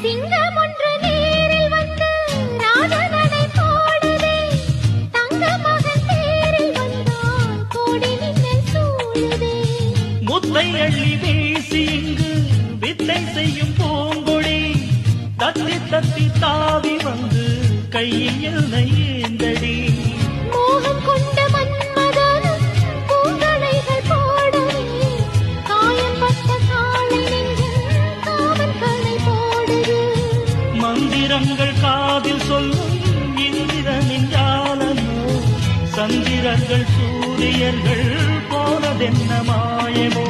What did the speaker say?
சிங்கம் ஒன்று நேரில் வந்து ராஜனடை போடுதே தங்க மகன் தேரில் வந்தால் கோடி மின்னல் சூழுதே முத்தை அள்ளி வீசி இங்கு வித்தை செய்யும் பூங்கொடி தத்தி தத்தி தாவி வந்து கையில் என்னை ஏந்தடி மோகம் கொண்ட மன்மதனும் பூங்களைகள் போடவே காயம்பட்ட காளை நெஞ்சில் காவல்களை போடுது மந்திரங்கள் காதில் சொல்லும் இந்திரனின் ஜாலமோ சந்திரர்கள் சூரியர்கள் போனதென்ன மாயமோ